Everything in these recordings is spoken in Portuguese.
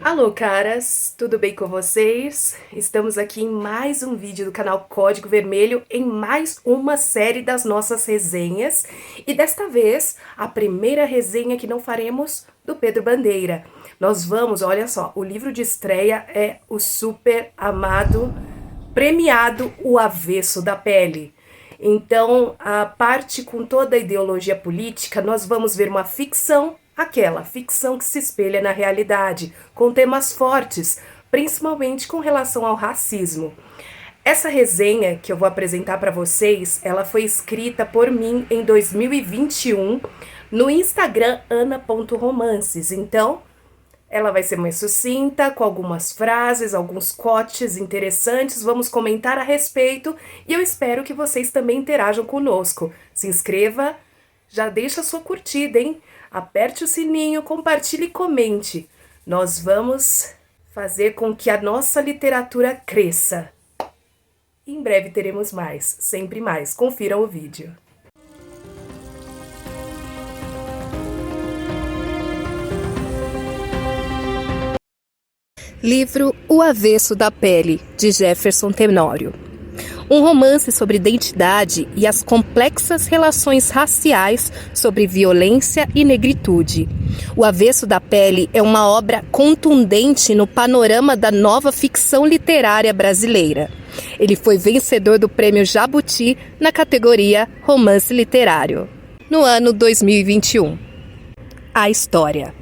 Alô, caras, tudo bem com vocês? Estamos aqui em mais um vídeo do canal Código Vermelho, em mais uma série das nossas resenhas. E desta vez, a primeira resenha que não faremos do Pedro Bandeira. Nós vamos, olha só, o livro de estreia é o super amado, premiado O Avesso da Pele. Então, a parte com toda a ideologia política, nós vamos ver uma ficção, aquela ficção que se espelha na realidade, com temas fortes, principalmente com relação ao racismo. Essa resenha que eu vou apresentar para vocês, ela foi escrita por mim em 2021 no Instagram ana.romances. Então, ela vai ser mais sucinta, com algumas frases, alguns quotes interessantes, vamos comentar a respeito e eu espero que vocês também interajam conosco. Se inscreva, já deixa a sua curtida, hein? Aperte o sininho, compartilhe e comente. Nós vamos fazer com que a nossa literatura cresça. Em breve teremos mais, sempre mais. Confiram o vídeo. Livro O Avesso da Pele, de Jefferson Tenório. Um romance sobre identidade e as complexas relações raciais sobre violência e negritude. O Avesso da Pele é uma obra contundente no panorama da nova ficção literária brasileira. Ele foi vencedor do Prêmio Jabuti na categoria Romance Literário, no ano 2021. A história.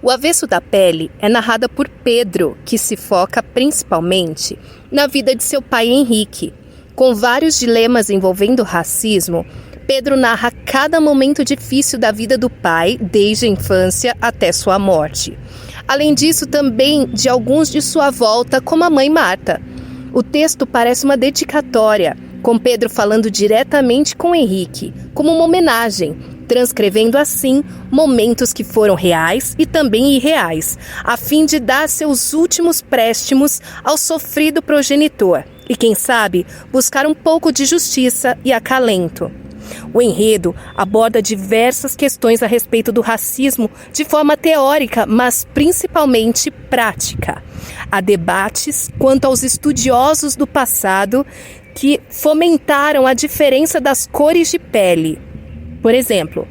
O Avesso da Pele é narrada por Pedro, que se foca principalmente na vida de seu pai Henrique. Com vários dilemas envolvendo racismo, Pedro narra cada momento difícil da vida do pai, desde a infância até sua morte. Além disso, também de alguns de sua volta, como a mãe Marta. O texto parece uma dedicatória, com Pedro falando diretamente com Henrique, como uma homenagem, transcrevendo assim momentos que foram reais e também irreais, a fim de dar seus últimos préstimos ao sofrido progenitor e, quem sabe, buscar um pouco de justiça e acalento. O enredo aborda diversas questões a respeito do racismo de forma teórica, mas principalmente prática. Há debates quanto aos estudiosos do passado que fomentaram a diferença das cores de pele. Por exemplo,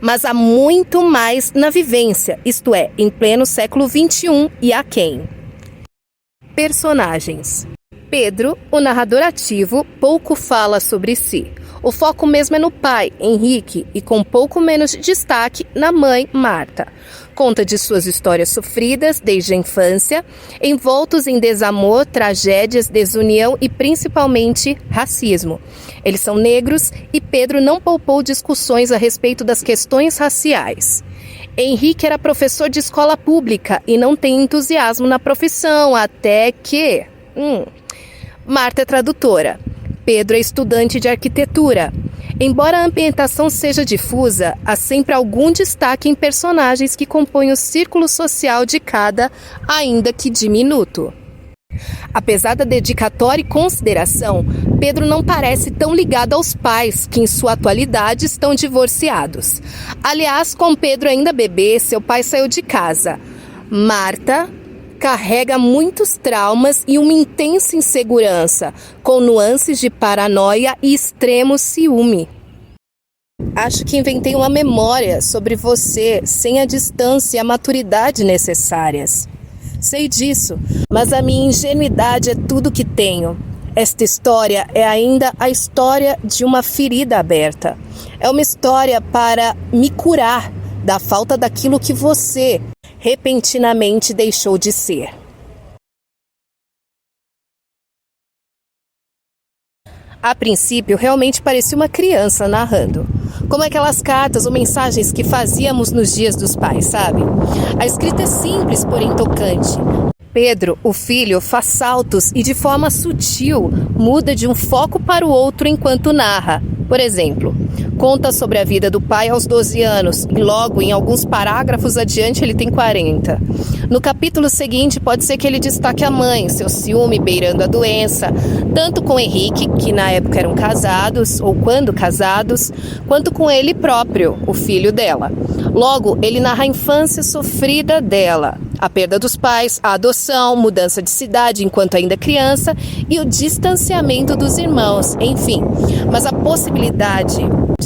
mas há muito mais na vivência, isto é, em pleno século XXI e aquém. Personagens. Pedro, o narrador ativo, pouco fala sobre si. O foco mesmo é no pai, Henrique, e com pouco menos de destaque na mãe, Marta. Conta de suas histórias sofridas desde a infância, envoltos em desamor, tragédias, desunião e principalmente racismo. Eles são negros e Pedro não poupou discussões a respeito das questões raciais. Henrique era professor de escola pública e não tem entusiasmo na profissão, até que... Marta é tradutora. Pedro é estudante de arquitetura. Embora a ambientação seja difusa, há sempre algum destaque em personagens que compõem o círculo social de cada, ainda que diminuto. Apesar da dedicatória e consideração, Pedro não parece tão ligado aos pais, que em sua atualidade estão divorciados. Aliás, com Pedro ainda bebê, seu pai saiu de casa. Marta carrega muitos traumas e uma intensa insegurança, com nuances de paranoia e extremo ciúme. Acho que inventei uma memória sobre você sem a distância e a maturidade necessárias. Sei disso, mas a minha ingenuidade é tudo que tenho. Esta história é ainda a história de uma ferida aberta. É uma história para me curar da falta daquilo que você repentinamente deixou de ser. A princípio, realmente parecia uma criança narrando. Como aquelas cartas ou mensagens que fazíamos nos dias dos pais, sabe? A escrita é simples, porém tocante. Pedro, o filho, faz saltos e de forma sutil muda de um foco para o outro enquanto narra. Por exemplo, conta sobre a vida do pai aos 12 anos e logo em alguns parágrafos adiante ele tem 40. No capítulo seguinte pode ser que ele destaque a mãe, seu ciúme beirando a doença, tanto com Henrique, que na época eram casados ou quando casados, quanto com ele próprio, o filho dela. Logo, ele narra a infância sofrida dela, A perda dos pais, a adoção, mudança de cidade enquanto ainda criança e o distanciamento dos irmãos, enfim. Mas a possibilidade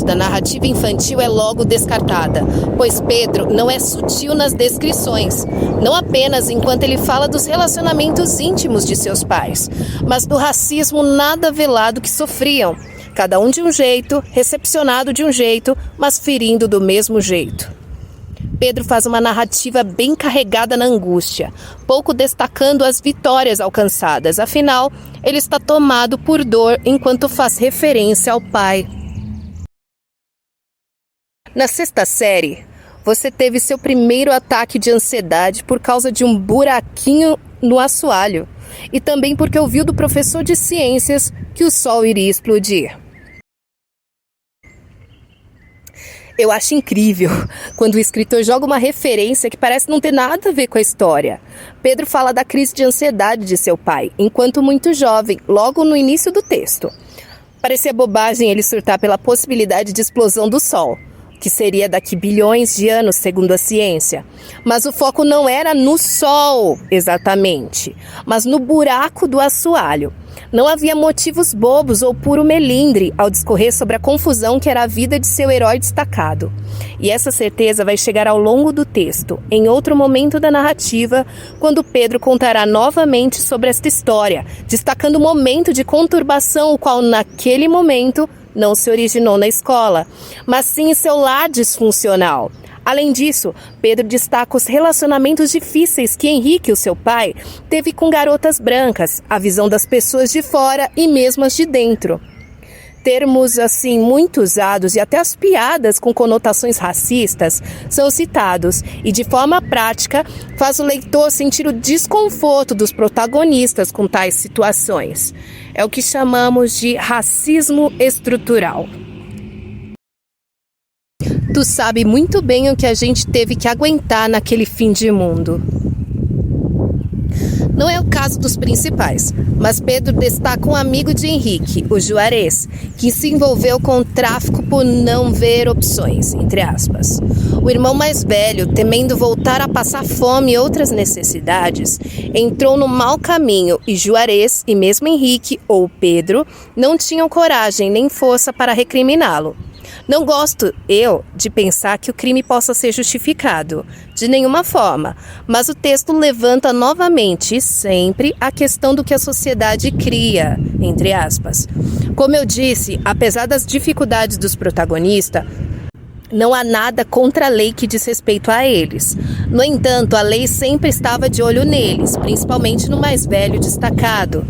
da narrativa infantil é logo descartada, pois Pedro não é sutil nas descrições, não apenas enquanto ele fala dos relacionamentos íntimos de seus pais, mas do racismo nada velado que sofriam, cada um de um jeito, recepcionado de um jeito, mas ferindo do mesmo jeito. Pedro faz uma narrativa bem carregada na angústia, pouco destacando as vitórias alcançadas, afinal, ele está tomado por dor enquanto faz referência ao pai. Na 6ª série, você teve seu primeiro ataque de ansiedade por causa de um buraquinho no assoalho e também porque ouviu do professor de ciências que o sol iria explodir. Eu acho incrível quando o escritor joga uma referência que parece não ter nada a ver com a história. Pedro fala da crise de ansiedade de seu pai, enquanto muito jovem, logo no início do texto. Parecia bobagem ele surtar pela possibilidade de explosão do Sol, que seria daqui bilhões de anos, segundo a ciência. Mas o foco não era no Sol, exatamente, mas no buraco do assoalho. Não havia motivos bobos ou puro melindre ao discorrer sobre a confusão que era a vida de seu herói destacado. E essa certeza vai chegar ao longo do texto, em outro momento da narrativa, quando Pedro contará novamente sobre esta história, destacando o momento de conturbação, o qual naquele momento não se originou na escola, mas sim em seu lar disfuncional. Além disso, Pedro destaca os relacionamentos difíceis que Henrique, o seu pai, teve com garotas brancas, a visão das pessoas de fora e mesmo as de dentro. Termos assim muito usados e até as piadas com conotações racistas são citados e de forma prática faz o leitor sentir o desconforto dos protagonistas com tais situações. É o que chamamos de racismo estrutural. Tu sabe muito bem o que a gente teve que aguentar naquele fim de mundo. Não é o caso dos principais, mas Pedro destaca um amigo de Henrique, o Juarez, que se envolveu com o tráfico por não ver opções, entre aspas. O irmão mais velho, temendo voltar a passar fome e outras necessidades, entrou no mau caminho e Juarez e mesmo Henrique, ou Pedro, não tinham coragem nem força para recriminá-lo. Não gosto, de pensar que o crime possa ser justificado, de nenhuma forma, mas o texto levanta novamente e sempre a questão do que a sociedade cria, entre aspas. Como eu disse, apesar das dificuldades dos protagonistas, não há nada contra a lei que diz respeito a eles. No entanto, a lei sempre estava de olho neles, principalmente no mais velho destacado.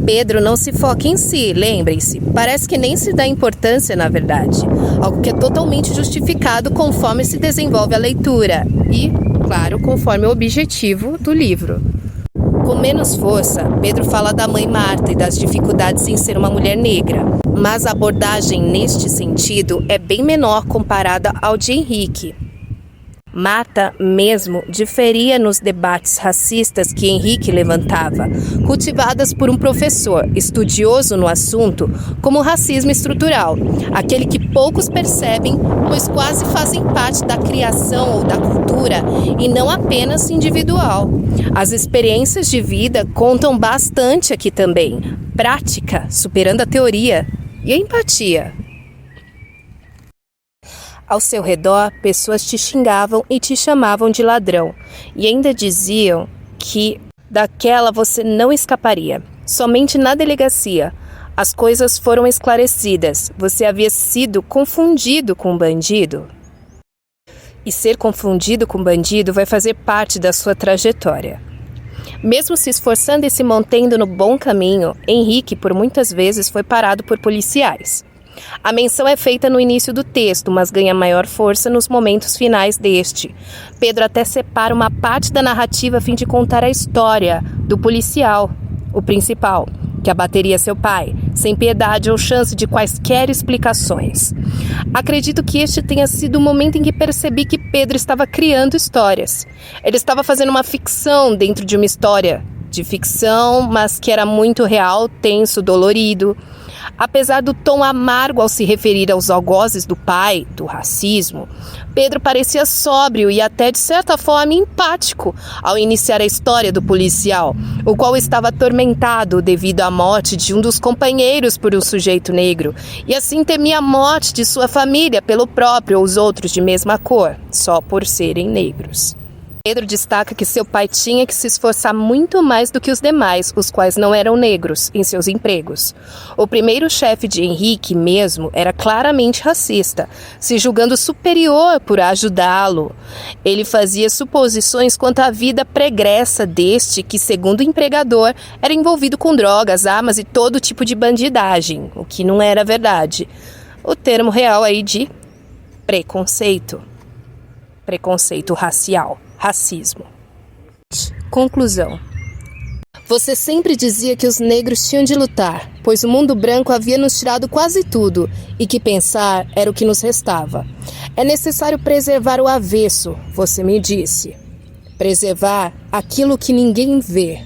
Pedro não se foca em si, lembrem-se. Parece que nem se dá importância, na verdade. Algo que é totalmente justificado conforme se desenvolve a leitura. E, claro, conforme o objetivo do livro. Com menos força, Pedro fala da mãe Marta e das dificuldades em ser uma mulher negra. Mas a abordagem neste sentido é bem menor comparada ao de Henrique. Marta mesmo diferia nos debates racistas que Henrique levantava, cultivadas por um professor estudioso no assunto como o racismo estrutural, aquele que poucos percebem, pois quase fazem parte da criação ou da cultura e não apenas individual. As experiências de vida contam bastante aqui também, prática superando a teoria e a empatia. Ao seu redor, pessoas te xingavam e te chamavam de ladrão, e ainda diziam que daquela você não escaparia. Somente na delegacia, as coisas foram esclarecidas. Você havia sido confundido com um bandido. E ser confundido com bandido vai fazer parte da sua trajetória. Mesmo se esforçando e se mantendo no bom caminho, Henrique por muitas vezes foi parado por policiais. A menção é feita no início do texto, mas ganha maior força nos momentos finais deste. Pedro até separa uma parte da narrativa a fim de contar a história do policial, o principal, que abateria seu pai, sem piedade ou chance de quaisquer explicações. Acredito que este tenha sido o momento em que percebi que Pedro estava criando histórias. Ele estava fazendo uma ficção dentro de uma história de ficção, mas que era muito real, tenso, dolorido. Apesar do tom amargo ao se referir aos algozes do pai, do racismo, Pedro parecia sóbrio e até de certa forma empático ao iniciar a história do policial, o qual estava atormentado devido à morte de um dos companheiros por um sujeito negro, e assim temia a morte de sua família pelo próprio ou os outros de mesma cor, só por serem negros. Pedro destaca que seu pai tinha que se esforçar muito mais do que os demais, os quais não eram negros, em seus empregos. O primeiro chefe de Henrique mesmo era claramente racista, se julgando superior por ajudá-lo. Ele fazia suposições quanto à vida pregressa deste, que, segundo o empregador, era envolvido com drogas, armas e todo tipo de bandidagem, o que não era verdade. O termo real aí de preconceito. Preconceito racial. Racismo. Conclusão. Você sempre dizia que os negros tinham de lutar, pois o mundo branco havia nos tirado quase tudo e que pensar era o que nos restava. É necessário preservar o avesso, você me disse. Preservar aquilo que ninguém vê.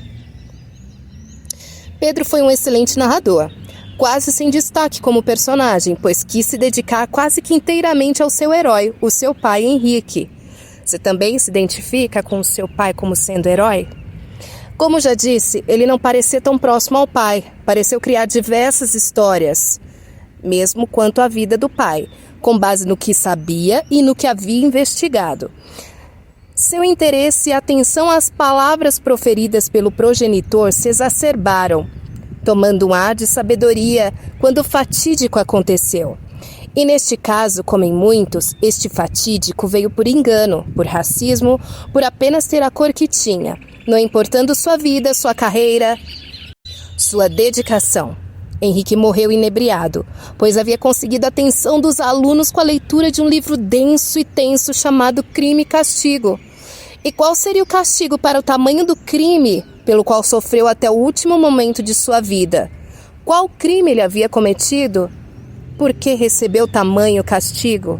Pedro foi um excelente narrador, quase sem destaque como personagem, pois quis se dedicar quase que inteiramente ao seu herói, o seu pai Henrique. Você também se identifica com o seu pai como sendo herói? Como já disse, ele não parecia tão próximo ao pai, pareceu criar diversas histórias, mesmo quanto à vida do pai, com base no que sabia e no que havia investigado. Seu interesse e atenção às palavras proferidas pelo progenitor se exacerbaram, tomando um ar de sabedoria quando o fatídico aconteceu. E neste caso, como em muitos, este fatídico veio por engano, por racismo, por apenas ter a cor que tinha, não importando sua vida, sua carreira, sua dedicação. Henrique morreu inebriado, pois havia conseguido a atenção dos alunos com a leitura de um livro denso e tenso chamado Crime e Castigo. E qual seria o castigo para o tamanho do crime pelo qual sofreu até o último momento de sua vida? Qual crime ele havia cometido? Por que recebeu tamanho castigo?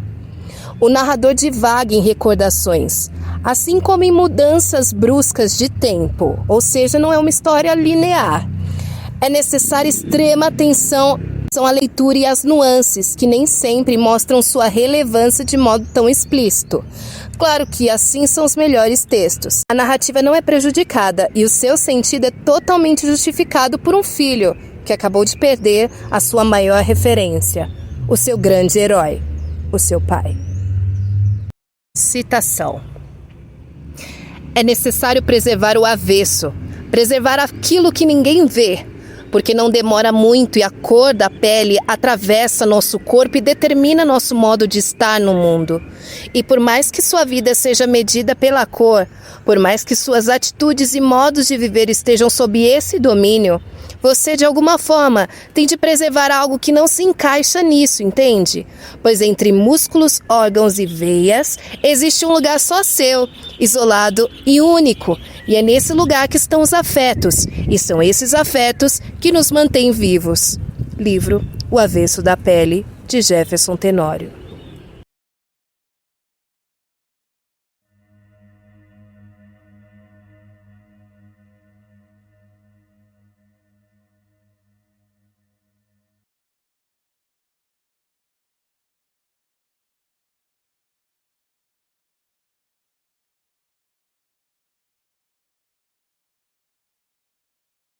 O narrador divaga em recordações, assim como em mudanças bruscas de tempo, ou seja, não é uma história linear. É necessária extrema atenção à leitura e às nuances, que nem sempre mostram sua relevância de modo tão explícito. Claro que assim são os melhores textos. A narrativa não é prejudicada e o seu sentido é totalmente justificado por um filho que acabou de perder a sua maior referência, o seu grande herói, o seu pai. Citação. É necessário preservar o avesso, preservar aquilo que ninguém vê, porque não demora muito e a cor da pele atravessa nosso corpo e determina nosso modo de estar no mundo. E por mais que sua vida seja medida pela cor, por mais que suas atitudes e modos de viver estejam sob esse domínio, você, de alguma forma, tem de preservar algo que não se encaixa nisso, entende? Pois entre músculos, órgãos e veias, existe um lugar só seu, isolado e único. E é nesse lugar que estão os afetos. E são esses afetos que nos mantêm vivos. Livro O Avesso da Pele, de Jefferson Tenório.